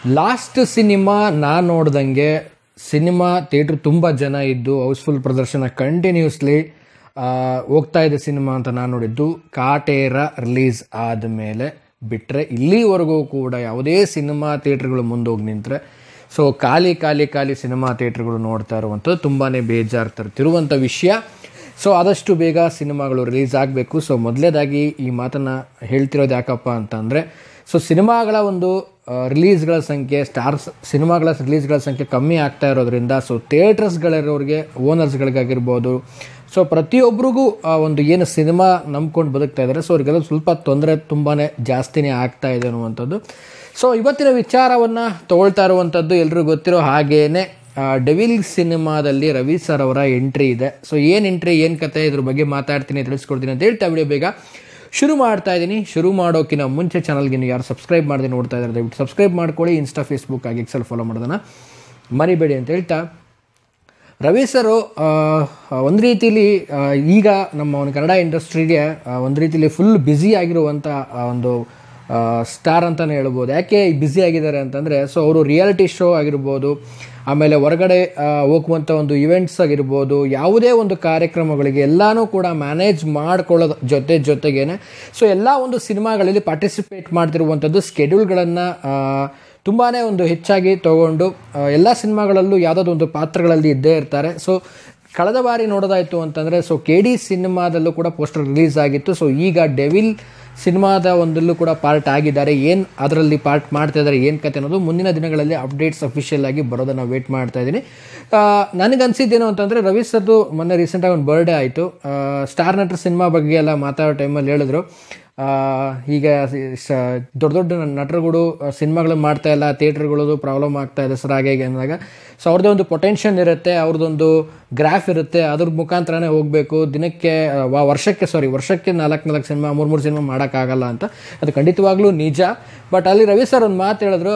Last cinema ನಾನು ನೋಡ್ದಂಗೆ cinema theatre ತುಂಬ ಜನ ಇದ್ದು ಹೌಸ್ಫುಲ್ ಪ್ರದರ್ಶನ ಕಂಟಿನ್ಯೂಸ್ಲಿ ಹೋಗ್ತಾ ಇದೆ ಸಿನಿಮಾ ಅಂತ ನಾನು ನೋಡಿದ್ದು ಕಾಟೇರ ರಿಲೀಸ್ ಆದಮೇಲೆ ಬಿಟ್ಟರೆ ಇಲ್ಲಿವರೆಗೂ ಕೂಡ ಯಾವುದೇ ಸಿನಿಮಾ ಥಿಯೇಟ್ರ್ಗಳು ಮುಂದೋಗಿ ನಿಂತರೆ ಸೊ ಖಾಲಿ ಸಿನಿಮಾ ಥಿಯೇಟ್ರ್ಗಳು ನೋಡ್ತಾ ಇರುವಂಥದ್ದು ತುಂಬಾ ಬೇಜಾರು ತರ್ತಿರುವಂಥ ವಿಷಯ. ಸೊ ಆದಷ್ಟು ಬೇಗ ಸಿನಿಮಾಗಳು ರಿಲೀಸ್ ಆಗಬೇಕು. ಸೊ ಮೊದಲೇದಾಗಿ ಈ ಮಾತನ್ನು ಹೇಳ್ತಿರೋದು ಯಾಕಪ್ಪ ಅಂತಂದರೆ ಸೊ ಸಿನಿಮಾಗಳ ಒಂದು ರಿಲೀಸ್ಗಳ ಸಂಖ್ಯೆ ಸಿನಿಮಾಗಳ ರಿಲೀಸ್ಗಳ ಸಂಖ್ಯೆ ಕಮ್ಮಿ ಆಗ್ತಾ ಇರೋದ್ರಿಂದ ಸೊ ಥಿಯೇಟರ್ಸ್ಗಳಿರೋರಿಗೆ ಓನರ್ಸ್ಗಳಿಗಾಗಿರ್ಬೋದು ಸೊ ಪ್ರತಿಯೊಬ್ಬರಿಗೂ ಒಂದು ಏನು ಸಿನಿಮಾ ನಂಬ್ಕೊಂಡು ಬದುಕ್ತಾ ಇದ್ದಾರೆ ಸೊ ಅವರಿಗೆಲ್ಲ ಸ್ವಲ್ಪ ತೊಂದರೆ ತುಂಬಾ ಜಾಸ್ತಿನೇ ಆಗ್ತಾ ಇದೆ ಅನ್ನುವಂಥದ್ದು. ಸೊ ಇವತ್ತಿನ ವಿಚಾರವನ್ನು ತಗೊಳ್ತಾ ಇರುವಂಥದ್ದು ಎಲ್ರಿಗೂ ಗೊತ್ತಿರೋ ಹಾಗೇನೆ ಡೆವಿಲ್ ಸಿನಿಮಾದಲ್ಲಿ ರವಿ ಸರ್ ಅವರ ಎಂಟ್ರಿ ಇದೆ. ಸೊ ಏನು ಎಂಟ್ರಿ, ಏನು ಕತೆ, ಇದ್ರ ಬಗ್ಗೆ ಮಾತಾಡ್ತೀನಿ, ತಿಳಿಸ್ಕೊಡ್ತೀನಿ ಅಂತ ಹೇಳ್ತಾ ವಿಡಿಯೋ ಬೇಗ ಶುರು ಮಾಡ್ತಾ ಇದ್ದೀನಿ. ಶುರು ಮಾಡೋಕ್ಕಿಂತ ಮುಂಚೆ ಚಾನಲ್ಗೆ ನೀವು ಯಾರು ಸಬ್ಸ್ಕ್ರೈಬ್ ಮಾಡದೆ ನೋಡ್ತಾ ಇದ್ದಾರೆ ದಯವಿಟ್ಟು ಸಬ್ಸ್ಕ್ರೈಬ್ ಮಾಡ್ಕೊಳ್ಳಿ. ಇನ್ಸ್ಟಾ, ಫೇಸ್ಬುಕ್ ಆಗಿ ಎಕ್ಸೆಲ್ ಫಾಲೋ ಮಾಡೋದನ್ನು ಮರಿಬೇಡಿ ಅಂತ ಹೇಳ್ತಾ, ರವಿ ಸರು ಒಂದು ರೀತಿಲಿ ಈಗ ನಮ್ಮ ಒಂದು ಕನ್ನಡ ಇಂಡಸ್ಟ್ರಿಗೆ ಒಂದು ರೀತಿಲಿ ಫುಲ್ ಬ್ಯುಸಿ ಆಗಿರುವಂಥ ಒಂದು ಸ್ಟಾರ್ ಅಂತಲೇ ಹೇಳ್ಬೋದು. ಯಾಕೆ ಬ್ಯುಸಿ ಆಗಿದ್ದಾರೆ ಅಂತಂದರೆ ಸೊ ಅವರು ರಿಯಾಲಿಟಿ ಶೋ ಆಗಿರ್ಬೋದು, ಆಮೇಲೆ ಹೊರಗಡೆ ಹೋಗುವಂಥ ಒಂದು ಇವೆಂಟ್ಸ್ ಆಗಿರ್ಬೋದು, ಯಾವುದೇ ಒಂದು ಕಾರ್ಯಕ್ರಮಗಳಿಗೆ ಎಲ್ಲನೂ ಕೂಡ ಮ್ಯಾನೇಜ್ ಮಾಡ್ಕೊಳ್ಳೋದು ಜೊತೆಗೇನೆ ಸೊ ಎಲ್ಲ ಒಂದು ಸಿನಿಮಾಗಳಲ್ಲಿ ಪಾರ್ಟಿಸಿಪೇಟ್ ಮಾಡ್ತಿರುವಂಥದ್ದು ಸ್ಕೆಡ್ಯೂಲ್ಗಳನ್ನು ತುಂಬಾ ಒಂದು ಹೆಚ್ಚಾಗಿ ತಗೊಂಡು ಎಲ್ಲ ಸಿನಿಮಾಗಳಲ್ಲೂ ಯಾವುದಾದ್ರು ಒಂದು ಪಾತ್ರಗಳಲ್ಲಿ ಇದ್ದೇ ಇರ್ತಾರೆ. ಸೊ ಕಳೆದ ಬಾರಿ ನೋಡೋದಾಯಿತು ಅಂತಂದರೆ ಸೊ KD ಸಿನಿಮಾದಲ್ಲೂ ಕೂಡ ಪೋಸ್ಟರ್ ರಿಲೀಸ್ ಆಗಿತ್ತು. ಸೊ ಈಗ ಡೆವಿಲ್ ಸಿನಿಮಾದ ಒಂದಲ್ಲೂ ಕೂಡ ಪಾರ್ಟ್ ಆಗಿದ್ದಾರೆ. ಏನು ಅದರಲ್ಲಿ ಪಾರ್ಟ್ ಮಾಡ್ತಾ ಇದ್ದಾರೆ, ಏನು ಕತೆ ಅನ್ನೋದು ಮುಂದಿನ ದಿನಗಳಲ್ಲಿ ಅಪ್ಡೇಟ್ಸ್ ಅಫಿಷಿಯಲ್ ಆಗಿ ಬರೋದನ್ನು ವೇಟ್ ಮಾಡ್ತಾ ಇದ್ದೀನಿ. ನನಗನ್ಸಿದ್ದೇನು ಅಂತಂದರೆ ರವಿ ಸರ್ದು ಮೊನ್ನೆ ರೀಸೆಂಟಾಗಿ ಒಂದು ಬರ್ಡೇ ಆಯಿತು. ಸ್ಟಾರ್ ನಟರ ಸಿನಿಮಾ ಬಗ್ಗೆ ಎಲ್ಲ ಮಾತಾಡೋ ಟೈಮಲ್ಲಿ ಹೇಳಿದ್ರು ಈಗ ದೊಡ್ಡ ನಟರುಗಳು ಸಿನಿಮಾಗಳು ಮಾಡ್ತಾ ಇಲ್ಲ, ಥಿಯೇಟ್ರ್ಗಳದು ಪ್ರಾಬ್ಲಮ್ ಆಗ್ತಾ ಇದೆ ಸರ್ ಹಾಗೆ ಅಂದಾಗ ಸೊ ಅವ್ರದ್ದೇ ಒಂದು ಪೊಟೆನ್ಷಿಯಲ್ ಇರುತ್ತೆ, ಅವ್ರದ್ದೊಂದು ಗ್ರಾಫ್ ಇರುತ್ತೆ, ಅದ್ರ ಮುಖಾಂತರನೇ ಹೋಗಬೇಕು. ವರ್ಷಕ್ಕೆ 4 ಸಿನಿಮಾ 3 ಸಿನಿಮಾ ಮಾಡೋಕ್ಕಾಗಲ್ಲ ಅಂತ. ಅದು ಖಂಡಿತವಾಗ್ಲೂ ನಿಜ. ಬಟ್ ಅಲ್ಲಿ ರವಿ ಸರ್ ಒಂದು ಮಾತು ಹೇಳಿದ್ರು,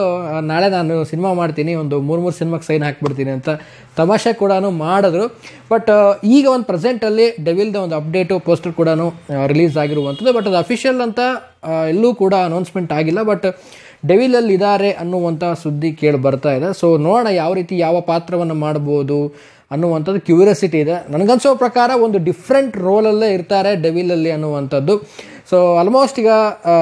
ನಾಳೆ ನಾನು ಸಿನಿಮಾ ಮಾಡ್ತೀನಿ, ಒಂದು 3 ಸಿನಿಮಾಗೆ ಸೈನ್ ಹಾಕ್ಬಿಡ್ತೀನಿ ಅಂತ ತಮಾಷೆ ಕೂಡ ಮಾಡಿದ್ರು. ಬಟ್ ಈಗ ಒಂದು ಪ್ರೆಸೆಂಟಲ್ಲಿ ಡೆವಿಲ್ದ ಒಂದು ಅಪ್ಡೇಟು ಪೋಸ್ಟರ್ ಕೂಡ ರಿಲೀಸ್ ಆಗಿರುವಂಥದ್ದು. ಬಟ್ ಅದು ಅಫಿಷಿಯಲ್ ಅಂತ ಎಲ್ಲೂ ಕೂಡ ಅನೌನ್ಸ್ಮೆಂಟ್ ಆಗಿಲ್ಲ. ಬಟ್ ಡೆವಿಲಲ್ಲಿ ಇದ್ದಾರೆ ಅನ್ನುವಂಥ ಸುದ್ದಿ ಕೇಳಿ ಬರ್ತಾ ಇದೆ. ಸೊ ನೋಡೋಣ ಯಾವ ರೀತಿ ಯಾವ ಪಾತ್ರವನ್ನು ಮಾಡ್ಬೋದು ಅನ್ನುವಂಥದ್ದು ಕ್ಯೂರಿಯಾಸಿಟಿ ಇದೆ. ನನಗನ್ಸೋ ಪ್ರಕಾರ ಒಂದು ಡಿಫ್ರೆಂಟ್ ರೋಲಲ್ಲೇ ಇರ್ತಾರೆ ಡೆವಿಲಲ್ಲಿ ಅನ್ನುವಂಥದ್ದು. ಸೊ ಆಲ್ಮೋಸ್ಟ್ ಈಗ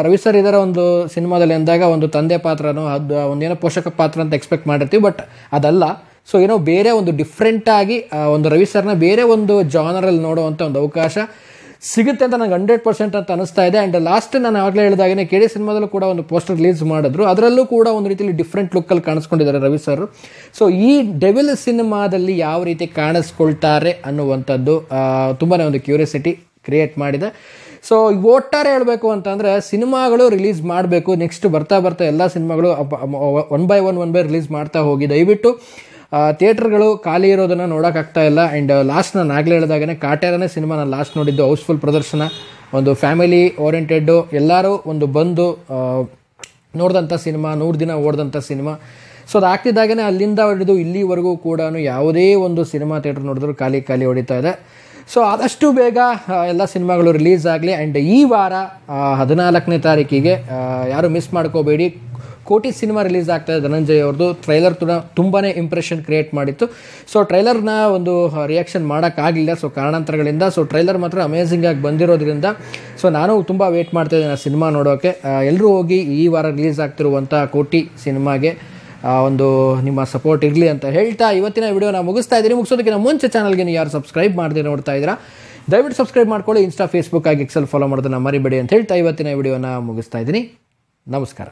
ರವಿ ಸರ್ ಇದರ ಒಂದು ಸಿನಿಮಾದಲ್ಲಿ ಅಂದಾಗ ಒಂದು ತಂದೆ ಪಾತ್ರನೋ ಅದು ಒಂದೇನೋ ಪೋಷಕ ಪಾತ್ರ ಅಂತ ಎಕ್ಸ್ಪೆಕ್ಟ್ ಮಾಡಿರ್ತೀವಿ. ಬಟ್ ಅದಲ್ಲ. ಸೊ ಏನೋ ಬೇರೆ ಒಂದು ಡಿಫ್ರೆಂಟಾಗಿ ಒಂದು ರವಿ ಸರ್ನ ಬೇರೆ ಒಂದು ಜಾನರಲ್ಲಿ ನೋಡುವಂಥ ಒಂದು ಅವಕಾಶ ಸಿಗುತ್ತೆ ಅಂತ ನನಗೆ 100% ಅಂತ ಅನಿಸ್ತಾ ಇದೆ. ಆ್ಯಂಡ್ ಲಾಸ್ಟ್ ನಾನು ಆವಾಗಲೇ ಹೇಳಿದಾಗೇ KD ಸಿನಿಮಾದಲ್ಲೂ ಕೂಡ ಒಂದು ಪೋಸ್ಟರ್ ರಿಲೀಸ್ ಮಾಡಿದ್ರು, ಅದರಲ್ಲೂ ಕೂಡ ಒಂದು ರೀತಿಯಲ್ಲಿ ಡಿಫ್ರೆಂಟ್ ಲುಕ್ಕಲ್ಲಿ ಕಾಣಿಸ್ಕೊಂಡಿದ್ದಾರೆ ರವಿ ಸರ್. ಸೊ ಈ ಡೆವಿಲ್ ಸಿನಿಮಾದಲ್ಲಿ ಯಾವ ರೀತಿ ಕಾಣಿಸ್ಕೊಳ್ತಾರೆ ಅನ್ನುವಂಥದ್ದು ತುಂಬಾ ಒಂದು ಕ್ಯೂರಿಯಾಸಿಟಿ ಕ್ರಿಯೇಟ್ ಮಾಡಿದೆ. ಸೊ ಒಟ್ಟಾರೆ ಹೇಳಬೇಕು ಅಂತಂದರೆ ಸಿನಿಮಾಗಳು ರಿಲೀಸ್ ಮಾಡಬೇಕು. ನೆಕ್ಸ್ಟ್ ಬರ್ತಾ ಎಲ್ಲ ಸಿನಿಮಾಗಳು ಒನ್ ಬೈ ರಿಲೀಸ್ ಮಾಡ್ತಾ ಹೋಗಿ ದಯವಿಟ್ಟು ಥಿಯೇಟ್ರ್ಗಳು ಖಾಲಿ ಇರೋದನ್ನು ನೋಡೋಕ್ಕಾಗ್ತಾ ಇಲ್ಲ. ಆ್ಯಂಡ್ ಲಾಸ್ಟ್ ನಾನು ಆಗಲೇ ಹೇಳಿದಾಗೇ ಕಾಟೇರನೇ ಸಿನಿಮಾ ನಾನು ಲಾಸ್ಟ್ ನೋಡಿದ್ದು ಹೌಸ್ಫುಲ್ ಪ್ರದರ್ಶನ, ಒಂದು ಫ್ಯಾಮಿಲಿ ಓರಿಯೆಂಟೆಡ್ಡು, ಎಲ್ಲರೂ ಒಂದು ಬಂದು ನೋಡಿದಂಥ ಸಿನಿಮಾ, 100 ದಿನ ಓಡಿದಂಥ ಸಿನಿಮಾ. ಸೊ ಅದು ಆಗ್ತಿದ್ದಾಗೇ ಅಲ್ಲಿಂದ ಹಿಡಿದು ಇಲ್ಲಿವರೆಗೂ ಕೂಡ ಯಾವುದೇ ಒಂದು ಸಿನಿಮಾ ಥಿಯೇಟ್ರ್ ನೋಡಿದ್ರು ಖಾಲಿ ಹೊಡಿತಾ ಇದೆ. ಸೊ ಆದಷ್ಟು ಬೇಗ ಎಲ್ಲ ಸಿನಿಮಾಗಳು ರಿಲೀಸ್ ಆಗಲಿ. ಆ್ಯಂಡ್ ಈ ವಾರ 14ನೇ ತಾರೀಕಿಗೆ ಯಾರು ಮಿಸ್ ಮಾಡ್ಕೋಬೇಡಿ, ಕೋಟಿ ಸಿನಿಮಾ ರಿಲೀಸ್ ಆಗ್ತಾಯಿದೆ. ಧನಂಜಯ್ ಅವ್ರದ್ದು ಟ್ರೈಲರ್ ತುಂಬಾ ಇಂಪ್ರೆಷನ್ ಕ್ರಿಯೇಟ್ ಮಾಡಿತ್ತು. ಸೊ ಟ್ರೈಲರ್ನ ಒಂದು ರಿಯಾಕ್ಷನ್ ಮಾಡೋಕ್ಕಾಗಲಿಲ್ಲ ಸೊ ಕಾರಣಾಂತರಗಳಿಂದ. ಸೊ ಟ್ರೈಲರ್ ಮಾತ್ರ ಅಮೇಝಿಂಗ್ ಆಗಿ ಬಂದಿರೋದ್ರಿಂದ ಸೊ ನಾನು ತುಂಬ ವೇಟ್ ಮಾಡ್ತಾಯಿದ್ದೀನಿ ಆ ಸಿನಿಮಾ ನೋಡೋಕ್ಕೆ. ಎಲ್ಲರೂ ಹೋಗಿ ಈ ವಾರ ರಿಲೀಸ್ ಆಗ್ತಿರುವಂಥ ಕೋಟಿ ಸಿನಿಮಾಗೆ ಒಂದು ನಿಮ್ಮ ಸಪೋರ್ಟ್ ಇರಲಿ ಅಂತ ಹೇಳ್ತಾ ಇವತ್ತಿನ ವಿಡಿಯೋನ ಮುಗಿಸ್ತಾ ಇದ್ದೀನಿ. ಮುಗಿಸೋದಕ್ಕಿಂತ ಮುಂಚೆ ಚಾನಲ್ಗೆ ನೀವು ಯಾರು ಸಬ್ಸ್ಕ್ರೈಬ್ ಮಾಡದೆ ನೋಡ್ತಾ ಇದ್ದೀರಾ ದಯವಿಟ್ಟು ಸಬ್ಸ್ಕ್ರೈಬ್ ಮಾಡ್ಕೊಳ್ಳಿ. ಇನ್ಸ್ಟಾ, ಫೇಸ್ಬುಕ್ ಆಗಿ ಎಕ್ಸೆಲ್ ಫಾಲೋ ಮಾಡೋದನ್ನು ಮರಿಬೇಡಿ ಅಂತ ಹೇಳ್ತಾ ಇವತ್ತಿನ ವಿಡಿಯೋನ ಮುಗಿಸ್ತಾ ಇದ್ದೀನಿ. ನಮಸ್ಕಾರ.